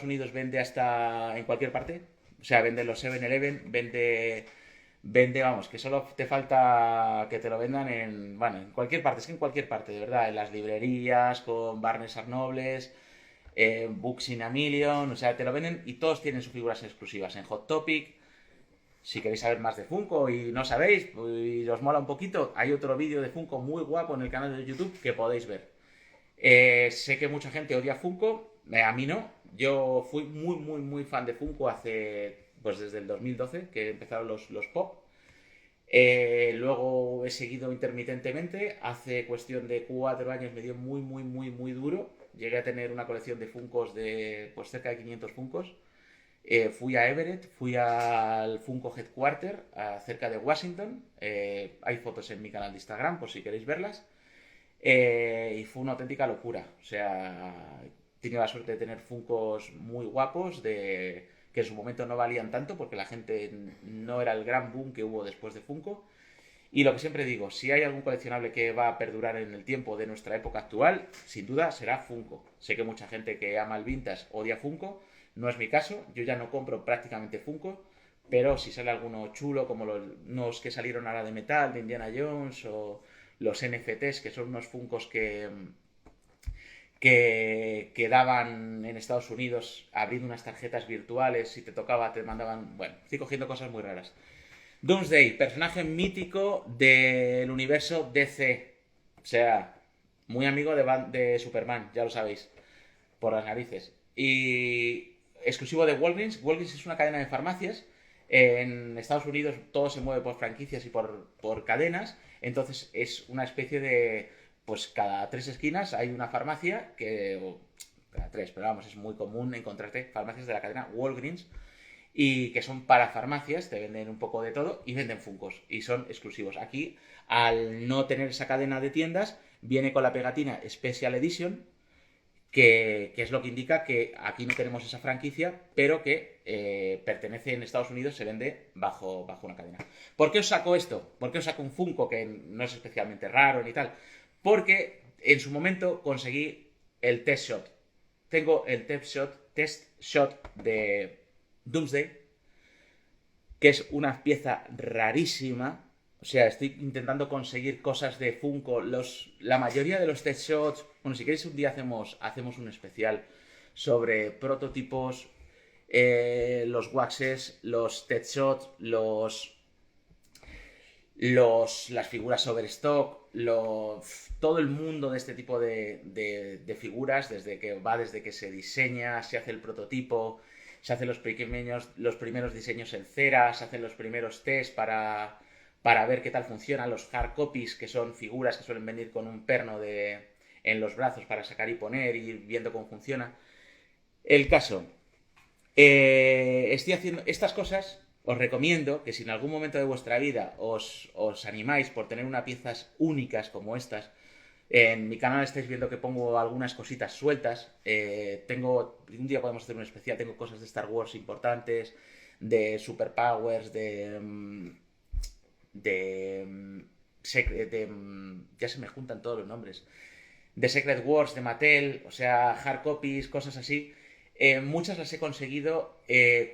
Unidos vende hasta en cualquier parte. O sea, vende los 7-Eleven, vende, vamos, que solo te falta que te lo vendan en cualquier parte. Es que en cualquier parte, de verdad. En las librerías, con Barnes Nobles, Books in a Million. O sea, te lo venden y todos tienen sus figuras exclusivas. En Hot Topic. Si queréis saber más de Funko y no sabéis y os mola un poquito, hay otro vídeo de Funko muy guapo en el canal de YouTube que podéis ver. Sé que mucha gente odia Funko, a mí no. Yo fui muy, muy, muy fan de Funko pues desde el 2012, que empezaron los pop. Luego he seguido intermitentemente. Hace cuestión de 4 años me dio muy, muy, muy, muy duro. Llegué a tener una colección de Funkos de pues cerca de 500 Funkos. Fui a Everett, fui al Funko Headquarter, cerca de Washington. Hay fotos en mi canal de Instagram, por si queréis verlas. Y fue una auténtica locura. O sea, he tenido la suerte de tener Funkos muy guapos, que en su momento no valían tanto, porque la gente no era el gran boom que hubo después de Funko. Y lo que siempre digo, si hay algún coleccionable que va a perdurar en el tiempo de nuestra época actual, sin duda será Funko. Sé que mucha gente que ama el vintage odia Funko, no es mi caso, yo ya no compro prácticamente Funko, pero si sale alguno chulo, como los que salieron ahora de metal, de Indiana Jones, o los NFTs, que son unos Funkos que daban en Estados Unidos abriendo unas tarjetas virtuales, si te tocaba te mandaban... Bueno, estoy cogiendo cosas muy raras. Doomsday, personaje mítico del universo DC. O sea, muy amigo de Superman, ya lo sabéis, por las narices. Y exclusivo de Walgreens. Walgreens es una cadena de farmacias. En Estados Unidos todo se mueve por franquicias y por cadenas. Entonces es una especie de... Pues cada 3 esquinas hay una farmacia o cada 3, pero vamos, es muy común encontrarte farmacias de la cadena Walgreens y que son para farmacias, te venden un poco de todo y venden Funkos y son exclusivos. Aquí, al no tener esa cadena de tiendas, viene con la pegatina Special Edition, que es lo que indica que aquí no tenemos esa franquicia, pero que pertenece en Estados Unidos, se vende bajo una cadena. ¿Por qué os saco esto? ¿Por qué os saco un Funko que no es especialmente raro ni tal? Porque en su momento conseguí el test shot. Tengo el test shot de Doomsday, que es una pieza rarísima. O sea, estoy intentando conseguir cosas de Funko. La mayoría de los test shots... Bueno, si queréis un día hacemos un especial sobre prototipos, los waxes, los test shots, las figuras overstock, todo el mundo de este tipo de figuras, desde que se diseña, se hace el prototipo, se hacen los primeros diseños en cera, se hacen los primeros tests para ver qué tal funcionan, los hard copies, que son figuras que suelen venir con un perno en los brazos para sacar y poner y ir viendo cómo funciona. El caso, estoy haciendo estas cosas. Os recomiendo que si en algún momento de vuestra vida os animáis por tener unas piezas únicas como estas, en mi canal estáis viendo que pongo algunas cositas sueltas. Un día podemos hacer un especial. Tengo cosas de Star Wars importantes, de Superpowers, ya se me juntan todos los nombres. De Secret Wars, de Mattel, o sea, hard copies, cosas así. Muchas las he conseguido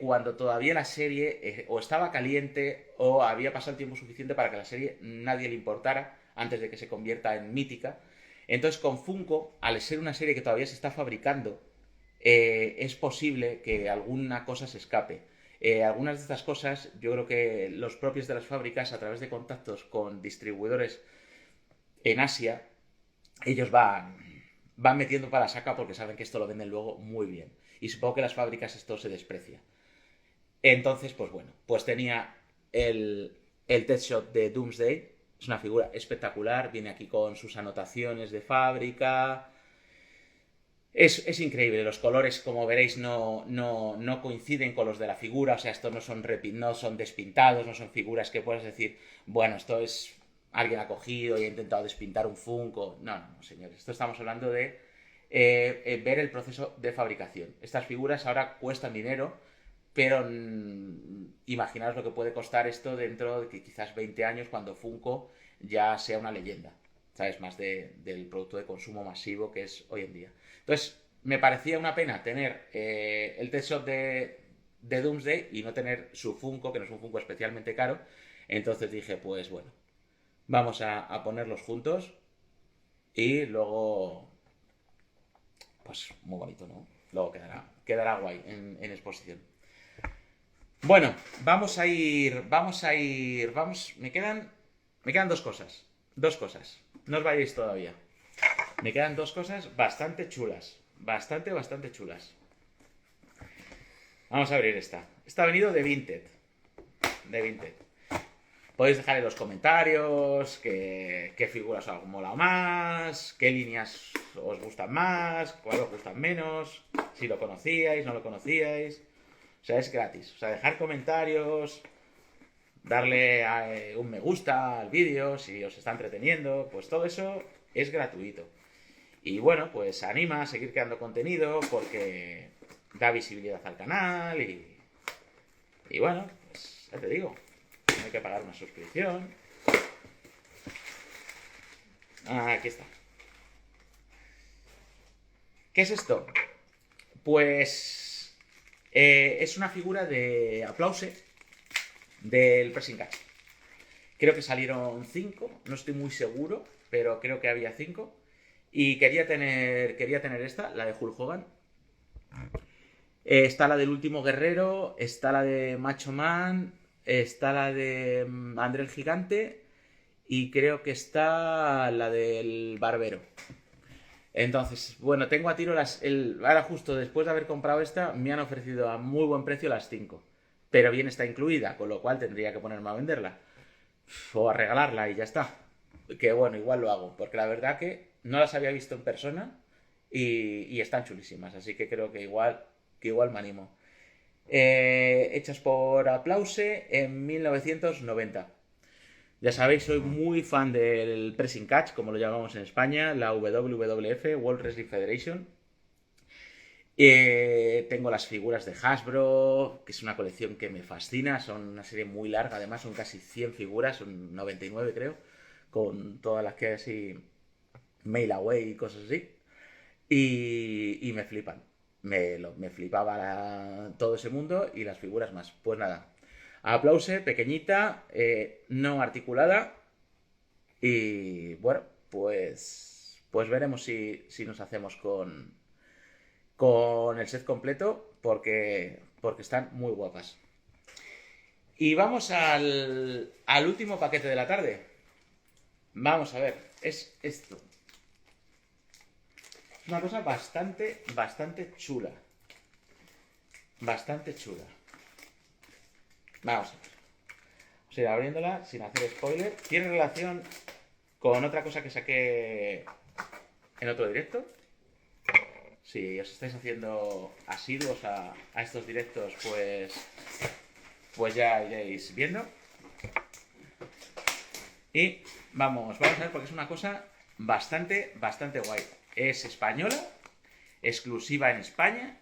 cuando todavía la serie o estaba caliente o había pasado el tiempo suficiente para que la serie nadie le importara antes de que se convierta en mítica. Entonces con Funko, al ser una serie que todavía se está fabricando, es posible que alguna cosa se escape. Algunas de estas cosas yo creo que los propios de las fábricas, a través de contactos con distribuidores en Asia, ellos van metiendo para la saca porque saben que esto lo venden luego muy bien. Y supongo que las fábricas esto se desprecia. Entonces, pues bueno, pues tenía el test shot de Doomsday. Es una figura espectacular. Viene aquí con sus anotaciones de fábrica. Es increíble. Los colores, como veréis, no coinciden con los de la figura. O sea, estos no son despintados, no son figuras que puedas decir, bueno, esto es... Alguien ha cogido y ha intentado despintar un Funko. No, señores. Esto estamos hablando de ver el proceso de fabricación. Estas figuras ahora cuestan dinero, pero imaginaos lo que puede costar esto dentro de que quizás 20 años, cuando Funko ya sea una leyenda. ¿Sabes? Más del producto de consumo masivo que es hoy en día. Entonces, me parecía una pena tener el test shot de Doomsday y no tener su Funko, que no es un Funko especialmente caro. Entonces dije, pues bueno, vamos a ponerlos juntos y luego, pues muy bonito, ¿no? Luego quedará guay en exposición. Bueno, me quedan dos cosas. No os vayáis todavía. Me quedan dos cosas bastante chulas. Bastante chulas. Vamos a abrir esta. Esta ha venido de Vinted. Podéis dejar en los comentarios qué figuras os mola más, qué líneas os gustan más, cuál os gustan menos, si lo conocíais, no lo conocíais. O sea, es gratis. O sea, dejar comentarios, darle un me gusta al vídeo si os está entreteniendo, pues todo eso es gratuito. Y bueno, pues anima a seguir creando contenido porque da visibilidad al canal y bueno, pues ya te digo, no hay que pagar una suscripción. Aquí está. ¿Qué es esto? Pues es una figura de Aplause del Pressing Catch. Creo que salieron 5, no estoy muy seguro, pero creo que había 5. Y quería tener esta, la de Hulk Hogan. Está la del Último Guerrero, está la de Macho Man, está la de André el Gigante y creo que está la del Barbero. Entonces, bueno, tengo a tiro ahora justo después de haber comprado esta, me han ofrecido a muy buen precio las 5. Pero bien está incluida, con lo cual tendría que ponerme a venderla. O a regalarla y ya está. Que bueno, igual lo hago, porque la verdad que no las había visto en persona y están chulísimas, así que creo que igual me animo. Hechas por Aplause en 1990. Ya sabéis, soy muy fan del Pressing Catch, como lo llamamos en España, la WWF, World Wrestling Federation. Tengo las figuras de Hasbro, que es una colección que me fascina, son una serie muy larga, además son casi 100 figuras, son 99 creo, con todas las que hay así, Mail Away y cosas así, y me flipan, me flipaba todo ese mundo y las figuras más. Pues nada, Aplause, pequeñita, no articulada, y bueno, pues veremos si nos hacemos con el set completo porque están muy guapas. Y vamos al último paquete de la tarde. Vamos a ver, es esto. Es una cosa bastante chula. Bastante chula. Vamos a ver. Vamos a ir abriéndola sin hacer spoiler. Tiene relación con otra cosa que saqué en otro directo. Si os estáis haciendo asiduos a estos directos, pues ya iréis viendo. Y vamos a ver porque es una cosa bastante guay. Es española, exclusiva en España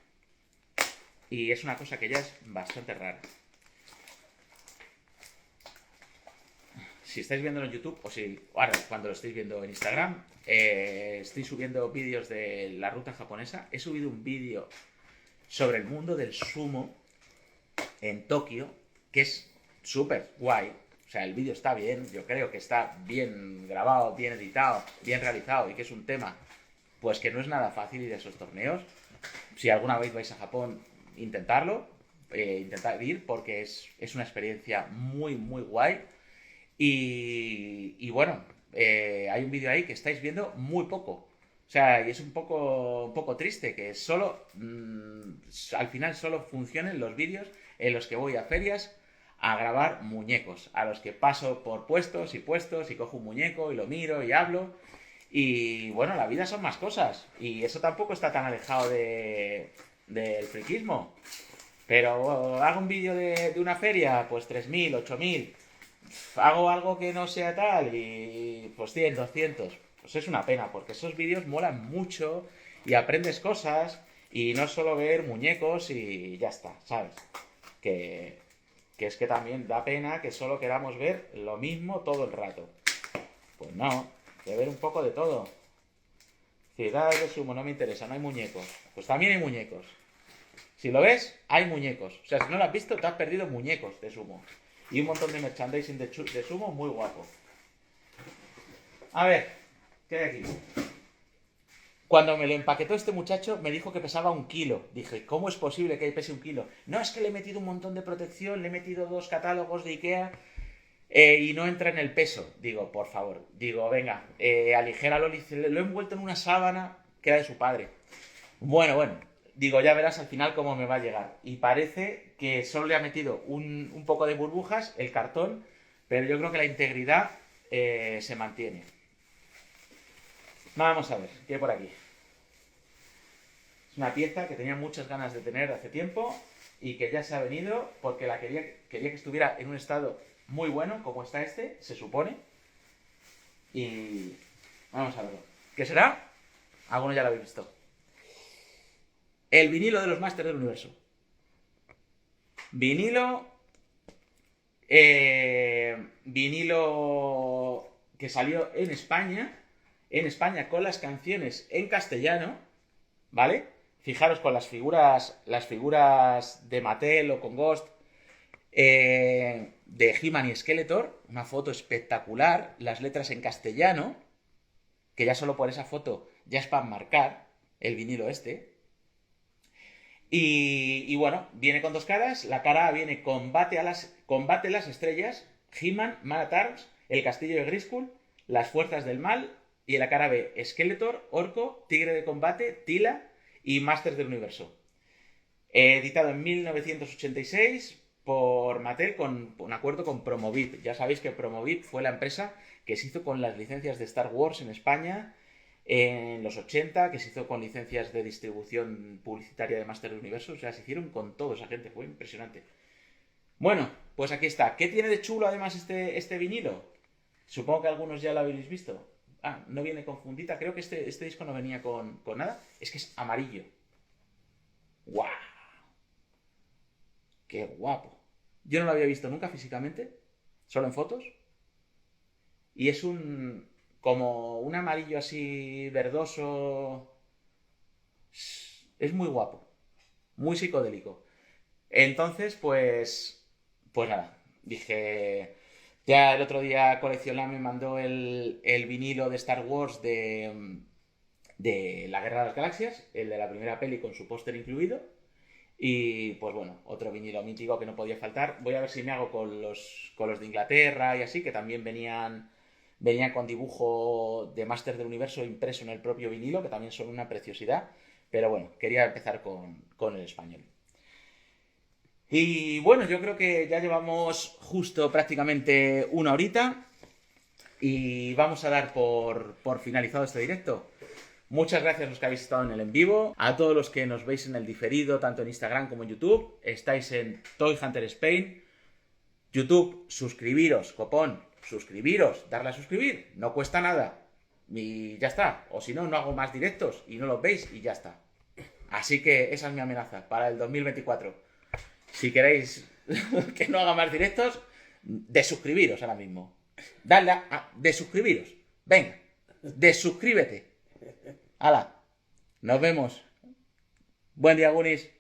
y es una cosa que ya es bastante rara. Si estáis viendo en YouTube o si ahora cuando lo estáis viendo en Instagram, estoy subiendo vídeos de la ruta japonesa. He subido un vídeo sobre el mundo del sumo en Tokio, que es súper guay. O sea, el vídeo está bien, yo creo que está bien grabado, bien editado, bien realizado y que es un tema pues que no es nada fácil ir a esos torneos. Si alguna vez vais a Japón, intentarlo, intentar ir porque es una experiencia muy guay. Y bueno, hay un vídeo ahí que estáis viendo muy poco. O sea, y es un poco triste que solo, al final solo funcionen los vídeos en los que voy a ferias a grabar muñecos, a los que paso por puestos y cojo un muñeco y lo miro y hablo. Y bueno, la vida son más cosas. Y eso tampoco está tan alejado del friquismo. Pero hago un vídeo de una feria, pues 3.000, 8.000. Hago algo que no sea tal y pues 100, 200. Pues es una pena, porque esos vídeos molan mucho y aprendes cosas y no solo ver muñecos y ya está, ¿sabes? Que es que también da pena que solo queramos ver lo mismo todo el rato. Pues no, hay que ver un poco de todo. Ciudades de sumo, no me interesa, no hay muñecos. Pues también hay muñecos. Si lo ves, hay muñecos. O sea, si no lo has visto, te has perdido muñecos de sumo. Y un montón de merchandising de sumo muy guapo. A ver, ¿qué hay aquí? Cuando me lo empaquetó este muchacho, me dijo que pesaba 1 kilo. Dije, ¿cómo es posible que pese 1 kilo? No, es que le he metido un montón de protección, le he metido 2 catálogos de Ikea y no entra en el peso. Digo, por favor. Digo, venga, aligéralo. Lo he envuelto en una sábana que era de su padre. Bueno. Digo, ya verás al final cómo me va a llegar. Y parece que solo le ha metido un poco de burbujas, el cartón, pero yo creo que la integridad se mantiene. Vamos a ver, ¿qué hay por aquí? Es una pieza que tenía muchas ganas de tener hace tiempo y que ya se ha venido porque quería que estuviera en un estado muy bueno, como está este, se supone. Y vamos a verlo. ¿Qué será? Algunos ya lo habéis visto. El vinilo de los Masters del Universo. Vinilo. Vinilo que salió en España. En España con las canciones en castellano. ¿Vale? Fijaros con las figuras de Mattel o con Ghost. De He-Man y Skeletor. Una foto espectacular. Las letras en castellano. Que ya solo por esa foto ya es para marcar el vinilo este. Y bueno, viene con dos caras. La cara A viene combate las estrellas, He-Man, Man at Arms, el castillo de Grayskull, las fuerzas del mal. Y en la cara B, Skeletor, Orco, Tigre de combate, Tila y Masters del Universo. Editado en 1986 por Mattel con un acuerdo con Promovip. Ya sabéis que Promovip fue la empresa que se hizo con las licencias de Star Wars en España en los 80, que se hizo con licencias de distribución publicitaria de Master del Universo. O sea, se hicieron con toda esa gente, fue impresionante. Bueno, pues aquí está. ¿Qué tiene de chulo además este vinilo? Supongo que algunos ya lo habéis visto. Ah, no viene con fundita. Creo que este disco no venía con nada. Es que es amarillo. ¡Guau! ¡Qué guapo! Yo no lo había visto nunca físicamente, solo en fotos. Y es como un amarillo así verdoso. Es muy guapo, muy psicodélico. Entonces, pues nada, dije, ya el otro día Coleccionar me mandó el vinilo de Star Wars de la Guerra de las Galaxias, el de la primera peli con su póster incluido. Y pues bueno, otro vinilo mítico que no podía faltar. Voy a ver si me hago con los de Inglaterra y así, que también venían con dibujo de Masters del Universo impreso en el propio vinilo, que también son una preciosidad. Pero bueno, quería empezar con el español. Y bueno, yo creo que ya llevamos justo prácticamente una horita y vamos a dar por finalizado este directo. Muchas gracias a los que habéis estado en el en vivo, a todos los que nos veis en el diferido, tanto en Instagram como en YouTube. Estáis en Toy Hunter Spain. YouTube, suscribiros, copón, suscribiros, darle a suscribir, no cuesta nada. Y ya está. O si no, no hago más directos y no los veis y ya está. Así que esa es mi amenaza para el 2024. Si queréis que no haga más directos, desuscribiros ahora mismo. Dadle a desuscribiros. Venga, desuscríbete. ¡Hala! Nos vemos. Buen día, Gunis.